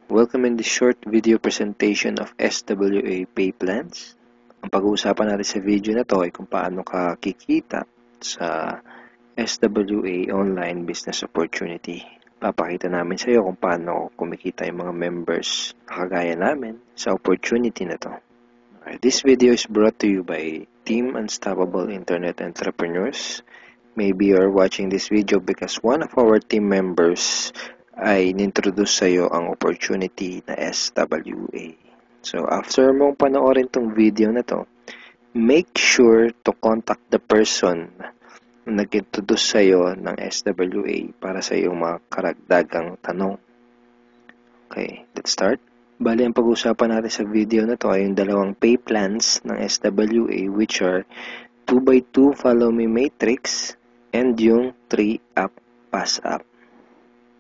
Welcome in this short video presentation of SWA Pay Plans. Ang pag-uusapan natin sa video na to ay kung paano ka kikita sa SWA Online Business Opportunity. Papakita namin sa iyo kung paano kumikita yung mga members na kagaya namin sa opportunity na to. This video is brought to you by Team Unstoppable Internet Entrepreneurs. Maybe you're watching this video because one of our team members ay nintroduce sa iyo ang opportunity na SWA. So, after mong panoorin tong video na to, make sure to contact the person na nag-introduce sa iyo ng SWA para sa iyong mga karagdagang tanong. Okay, let's start. Bali, ang pag-usapan natin sa video na to ay yung dalawang pay plans ng SWA, which are 2x2 Follow Me Matrix and yung 3-App Pass App.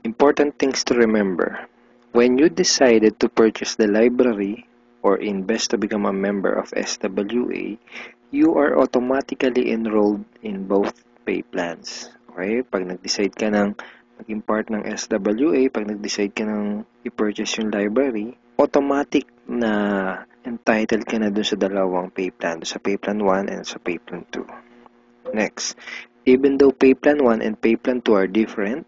Important things to remember. When you decided to purchase the library or invest to become a member of SWA, you are automatically enrolled in both pay plans. Okay? Pag nag-decide ka ng maging part ng SWA, pag nag-decide ka ng i-purchase yung library, automatic na entitled ka na dun sa dalawang pay plan, sa pay plan 1 and sa pay plan 2. Next, even though pay plan 1 and pay plan 2 are different,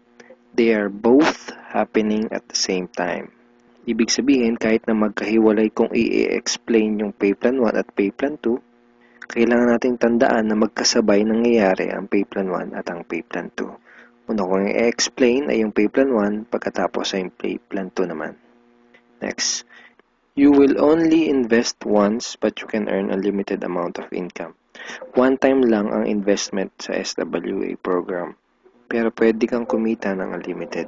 they are both happening at the same time. Ibig sabihin, kahit na magkahiwalay kung i-explain yung pay plan 1 at pay plan 2, kailangan nating tandaan na magkasabay nangyayari ang pay plan 1 at ang pay plan 2. Una kong i-explain ay yung pay plan 1, pagkatapos ay yung pay plan 2 naman. Next, you will only invest once but you can earn a limited amount of income. One time lang ang investment sa SWA program, pero pwede kang kumita ng unlimited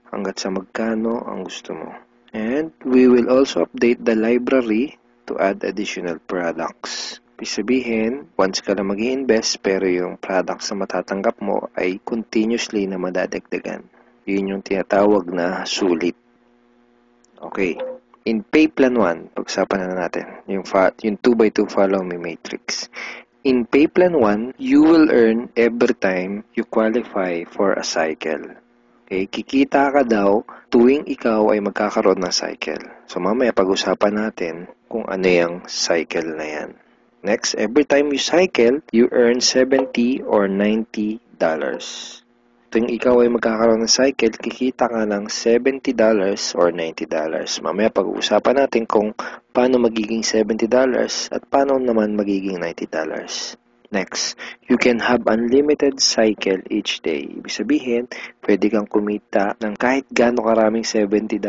hanggat sa magkano ang gusto mo. And we will also update the library to add additional products. Ibig sabihin, once ka lang mag-i-invest pero yung products na matatanggap mo ay continuously na madadagdagan. Yun yung tinatawag na sulit. Okay. In pay plan 1, pag-usapan na natin yung 2x2 Follow Me Matrix. In pay plan 1, you will earn every time you qualify for a cycle. Okay, kikita ka daw tuwing ikaw ay magkakaroon ng cycle. So mamaya pag-usapan natin kung ano yung cycle na yan. Next, every time you cycle, you earn $70 or $90. Tuwing ikaw ay magkakaroon ng cycle, kikita ka ng $70 or $90. Mamaya pag-uusapan natin kung paano magiging $70 at paano naman magiging $90. Next, you can have unlimited cycle each day. Ibig sabihin, pwede kang kumita ng kahit gaano karaming $70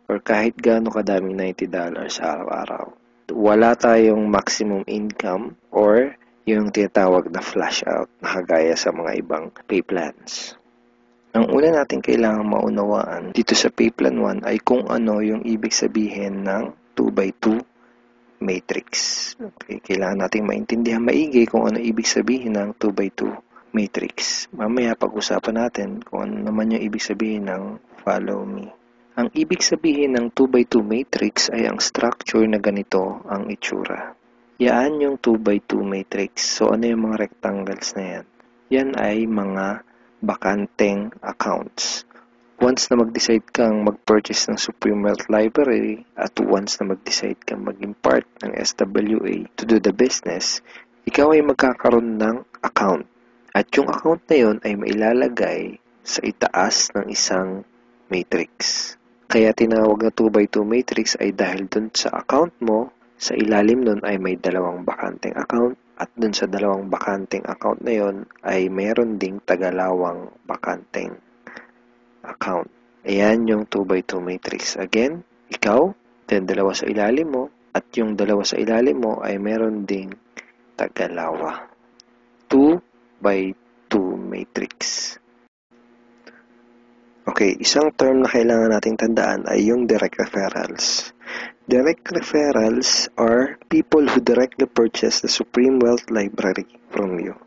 or kahit gaano kadaming $90 araw-araw. Wala tayong maximum income or yung tinatawag na flash out na kagaya sa mga ibang pay plans. Ang una natin kailangang maunawaan dito sa pay plan 1 ay kung ano yung ibig sabihin ng 2x2 matrix. Okay, kailangan nating maintindihan maigi kung ano ibig sabihin ng 2x2 matrix. Mamaya pag-usapan natin kung ano naman yung ibig sabihin ng follow me. Ang ibig sabihin ng 2x2 matrix ay ang structure na ganito ang itsura. Yan yung 2x2 matrix. So, ano yung mga rectangles na yan? Yan ay mga bakanteng accounts. Once na mag-decide kang mag-purchase ng Supreme Wealth Library at once na mag-decide kang maging part ng SWA to do the business, ikaw ay magkakaroon ng account. At yung account na yun ay mailalagay sa itaas ng isang matrix. Kaya tinawag na 2x2 matrix ay dahil dun sa account mo, sa ilalim nun ay may dalawang bakanteng account at dun sa dalawang bakanteng account na yun ay meron ding tagalawang bakanteng account. Ayan yung 2x2 matrix. Again, ikaw, then dalawa sa ilalim mo, at yung dalawa sa ilalim mo ay meron ding tagalawa. 2x2 matrix. Okay, isang term na kailangan nating tandaan ay yung direct referrals. Direct referrals are people who directly purchase the Supreme Wealth Library from you.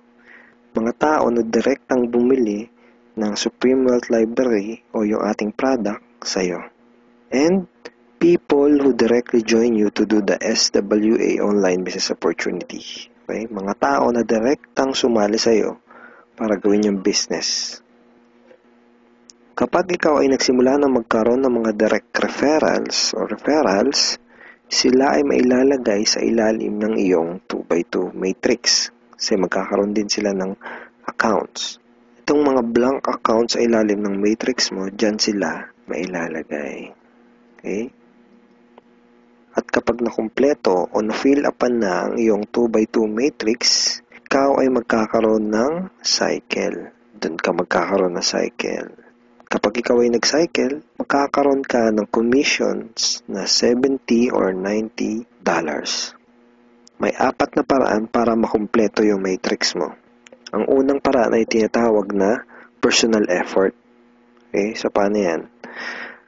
Mga tao na direktang bumili ng Supreme Wealth Library o yung ating product sa'yo. And people who directly join you to do the SWA online business opportunity. Okay? Mga tao na direktang sumali sa'yo para gawin yung business. Kapag ikaw ay nagsimula na magkaroon ng mga direct referrals, sila ay mailalagay sa ilalim ng iyong 2x2 matrix kasi magkakaroon din sila ng accounts. Itong mga blank accounts sa ilalim ng matrix mo, dyan sila mailalagay. Okay? At kapag nakumpleto o na-fill upan na ang iyong 2x2 matrix, ikaw ay magkakaroon ng cycle. Doon ka magkakaroon ng cycle. Kapag ikaw ay nag-cycle, magkakaroon ka ng commissions na $70 or $90. May 4 na paraan para makumpleto yung matrix mo. Ang unang paraan ay tinatawag na personal effort. Okay, so paano yan?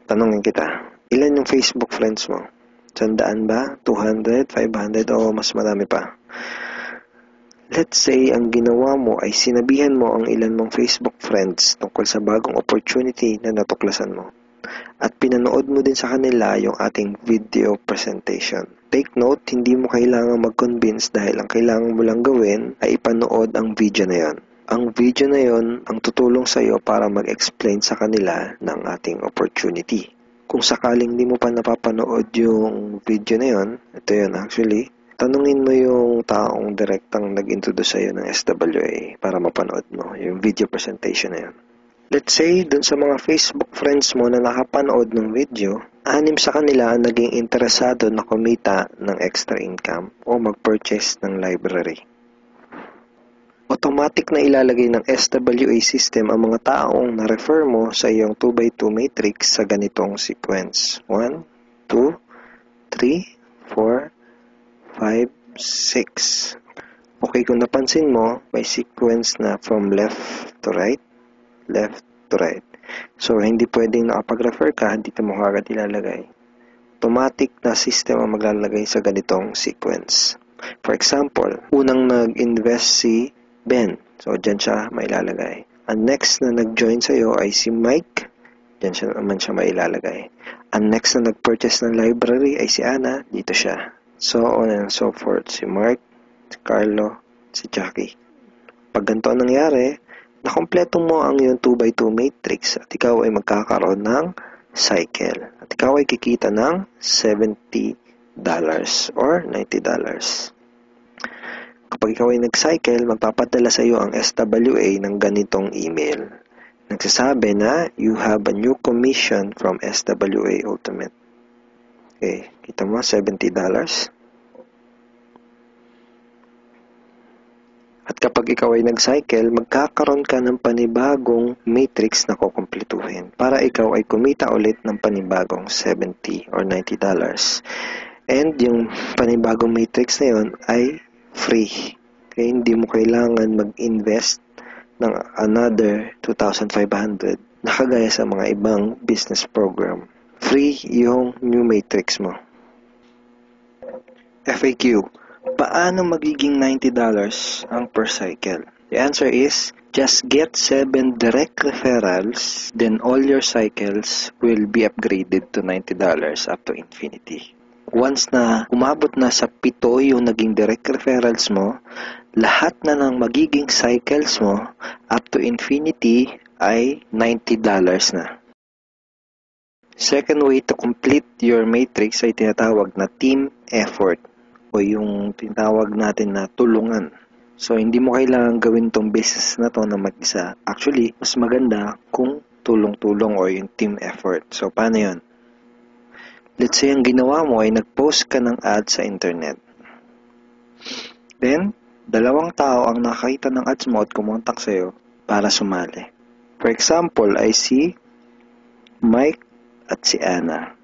Tanongin kita, ilan yung Facebook friends mo? 100 ba? 200? 500? O mas marami pa? Let's say, ang ginawa mo ay sinabihan mo ang ilan mong Facebook friends tungkol sa bagong opportunity na natuklasan mo. At pinanood mo din sa kanila yung ating video presentation. Take note, hindi mo kailangan mag-convince dahil ang kailangan mo lang gawin ay ipanood ang video na yon. Ang video na yon ang tutulong sa iyo para mag-explain sa kanila ng ating opportunity. Kung sakaling di mo pa napapanood yung video na yon, ito yun actually, tanungin mo yung taong direktang nag-introduce sa'yo ng SWA para mapanood mo yung video presentation na yun. Let's say, dun sa mga Facebook friends mo na nakapanood ng video, 6 sa kanila ang naging interesado na kumita ng extra income o mag-purchase ng library. Automatic na ilalagay ng SWA system ang mga taong na-refer mo sa iyong 2x2 matrix sa ganitong sequence. 1, 2, 3, 4, 5, 6. Okay, kung napansin mo, may sequence na from left to right. So, hindi pwedeng nakapag-refer ka, dito mo kagad ilalagay. Automatic na system ang maglalagay sa ganitong sequence. For example, unang nag-invest si Ben. So, dyan siya mailalagay. Ang next na nag-join sa'yo ay si Mike. Dyan siya naman siya mailalagay. Ang next na nag-purchase ng library ay si Ana. Dito siya. So on and so forth. Si Mark, si Carlo, si Jackie. Pag ganito ang nangyari, nakompleto mo ang iyong 2x2 matrix at ikaw ay magkakaroon ng cycle. At ikaw ay kikita ng $70 or $90. Kapag ikaw ay nag-cycle, magpapadala sa iyo ang SWA ng ganitong email. Nagsasabi na, you have a new commission from SWA Ultimate. Okay, kita mo, $70. At kapag ikaw ay nag-cycle, magkakaroon ka ng panibagong matrix na kukumpletuhin para ikaw ay kumita ulit ng panibagong $70 or $90. And yung panibagong matrix na yun ay free. Okay, hindi mo kailangan mag-invest ng another 2,500 na kagaya sa mga ibang business program. Free yung new matrix mo. FAQ. Paano magiging $90 ang per cycle? The answer is, just get 7 direct referrals, then all your cycles will be upgraded to $90 up to infinity. Once na umabot na sa 7 yung naging direct referrals mo, lahat na ng magiging cycles mo up to infinity ay $90 na. Second way to complete your matrix ay tinatawag na team effort o yung tinatawag natin na tulungan. So, hindi mo kailangan gawin tong business na to na mag-isa. Actually, mas maganda kung tulong-tulong o yung team effort. So, paano yun? Let's say, ang ginawa mo ay nag-post ka ng ad sa internet. Then, 2 tao ang nakakita ng ads mo at kumontak sa'yo para sumali. For example, ay si Mike at si Ana.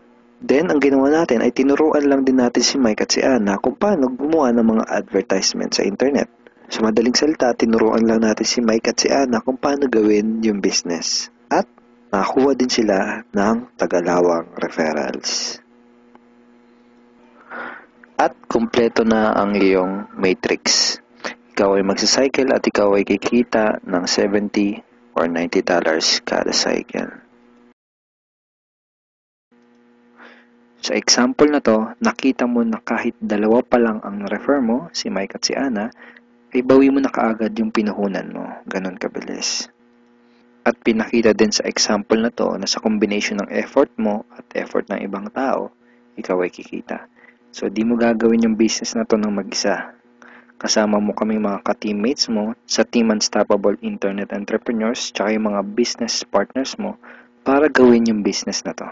Then, ang ginawa natin ay tinuruan lang din natin si Mike at si Ana kung paano gumawa ng mga advertisement sa internet. Sa madaling salita, tinuruan lang natin si Mike at si Ana kung paano gawin yung business. At nakakuha din sila ng tagalawang referrals. At kumpleto na ang iyong matrix. Ikaw ay magsacycle at ikaw ay kikita ng $70 or $90 kada cycle. Sa example na to, nakita mo na kahit 2 pa lang ang refer mo, si Mike at si Ana, ay bawi mo na kaagad yung pinuhunan mo. Ganon kabilis. At pinakita din sa example na to na sa combination ng effort mo at effort ng ibang tao, ikaw ay kikita. So, di mo gagawin yung business na to ng mag-isa. Kasama mo kami mga ka-teammates mo sa Team Unstoppable Internet Entrepreneurs tsaka yung mga business partners mo para gawin yung business na to.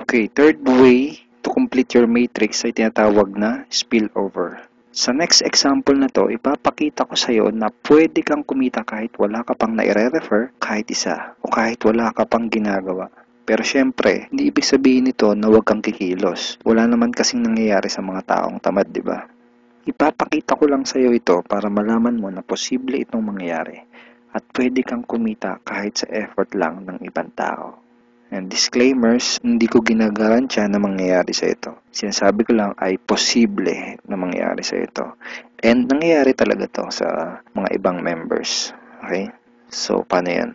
Okay, third way to complete your matrix ay tinatawag na spillover. Sa next example na to, ipapakita ko sa iyo na pwede kang kumita kahit wala ka pang naire-refer, kahit isa, o kahit wala ka pang ginagawa. Pero syempre, hindi ibig sabihin nito na huwag kang kikilos. Wala naman kasing nangyayari sa mga taong tamad, di ba? Ipapakita ko lang sa iyo ito para malaman mo na posible itong mangyayari at pwede kang kumita kahit sa effort lang ng ibang tao. And disclaimers, hindi ko ginagarantiya na mangyayari sa ito. Sinasabi ko lang ay posible na mangyayari sa ito. And nangyayari talaga to sa mga ibang members. Okay? So, paano yan?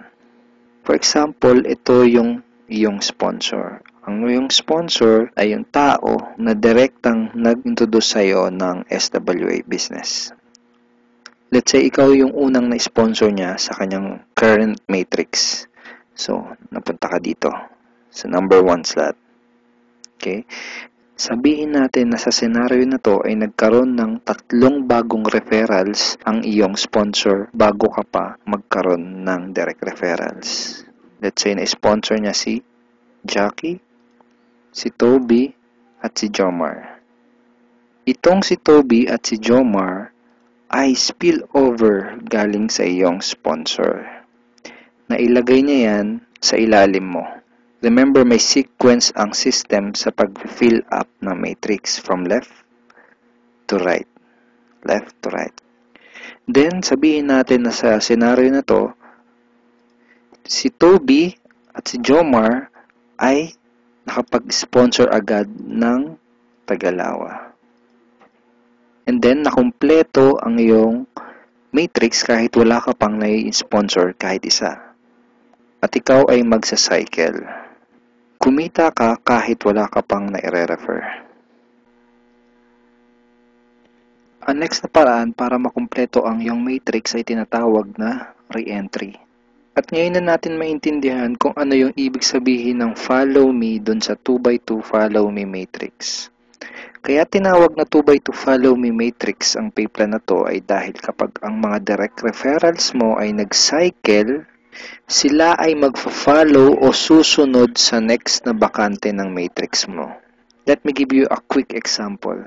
For example, ito yung iyong sponsor. Ang iyong sponsor ay yung tao na direktang nag-introduce sa'yo ng SWA business. Let's say, ikaw yung unang na-sponsor niya sa kanyang current matrix. So, napunta ka dito sa number 1 slot. Okay? Sabihin natin na sa senaryo na to ay nagkaroon ng 3 bagong referrals ang iyong sponsor bago ka pa magkaroon ng direct referrals. Let's say na-sponsor niya si Jackie, si Toby, at si Jomar. Itong si Toby at si Jomar ay spillover galing sa iyong sponsor. Nailagay niya yan sa ilalim mo. Remember, may sequence ang system sa pag-fill up ng matrix from left to right. Left to right. Then, sabihin natin na sa scenario na to, si Toby at si Jomar ay nakapag-sponsor agad ng Tagalawa. And then, nakumpleto ang iyong matrix kahit wala ka pang nai-sponsor kahit isa. At ikaw ay magsa-cycle. Kumita ka kahit wala ka pang nai-refer. Ang next na paraan para makumpleto ang iyong matrix ay tinatawag na re-entry. At ngayon na natin maintindihan kung ano yung ibig sabihin ng follow me dun sa 2x2 follow me matrix. Kaya tinawag na 2x2 follow me matrix ang paper na to ay dahil kapag ang mga direct referrals mo ay nag-cycle, sila ay magfa-follow o susunod sa next na bakante ng matrix mo. Let me give you a quick example.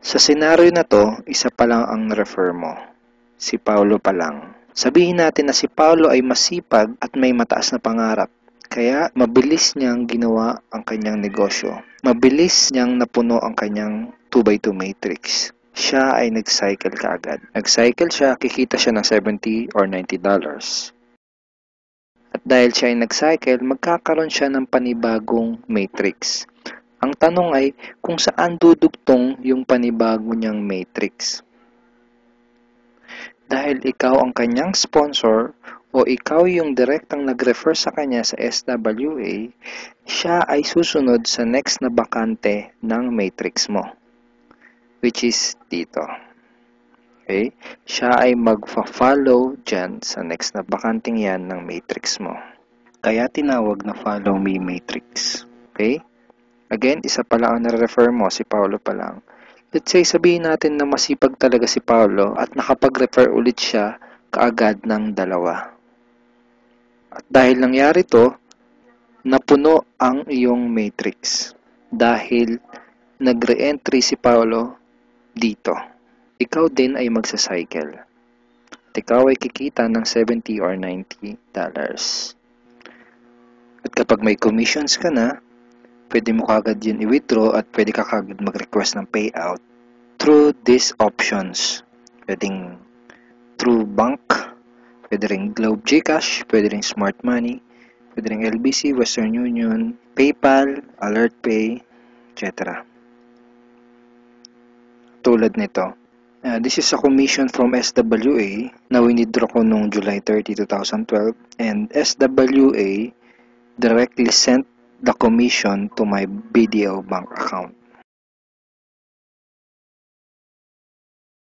Sa senaryo na to, isa pa lang ang refer mo. Si Paulo pa lang. Sabihin natin na si Paulo ay masipag at may mataas na pangarap. Kaya mabilis niyang ginawa ang kanyang negosyo. Mabilis niyang napuno ang kanyang 2x2 matrix. Siya ay nag-cycle kaagad. Nag-cycle siya, kikita siya ng $70 or $90. At dahil siya ay nag-cycle, magkakaroon siya ng panibagong matrix. Ang tanong ay kung saan dudugtong yung panibago niyang matrix. Dahil ikaw ang kanyang sponsor o ikaw yung direktang nag-refer sa kanya sa SWA, siya ay susunod sa next na bakante ng matrix mo. Which is dito. Okay? Siya ay magfa-follow dyan sa next na bakanting yan ng matrix mo. Kaya tinawag na follow me matrix. Okay? Again, isa pa lang ang nare-refer mo, si Paulo pa lang. Let's say, sabihin natin na masipag talaga si Paulo at nakapag-refer ulit siya kaagad ng 2. At dahil nangyari to, napuno ang iyong matrix. Dahil nag-re-entry si Paulo dito. Ikaw din ay magsa-cycle. At ikaw ay kikita ng $70 or $90. At kapag may commissions ka na, pwede mo kagad yun i-withdraw at pwede ka kagad mag-request ng payout through these options. Pwedeng through bank, pwede ring Globe GCash, pwede ring Smart Money, pwede ring LBC, Western Union, PayPal, AlertPay, etc. Tulad nito. This is a commission from SWA na winidraw ko noong July 30, 2012 and SWA directly sent the commission to my BDO bank account.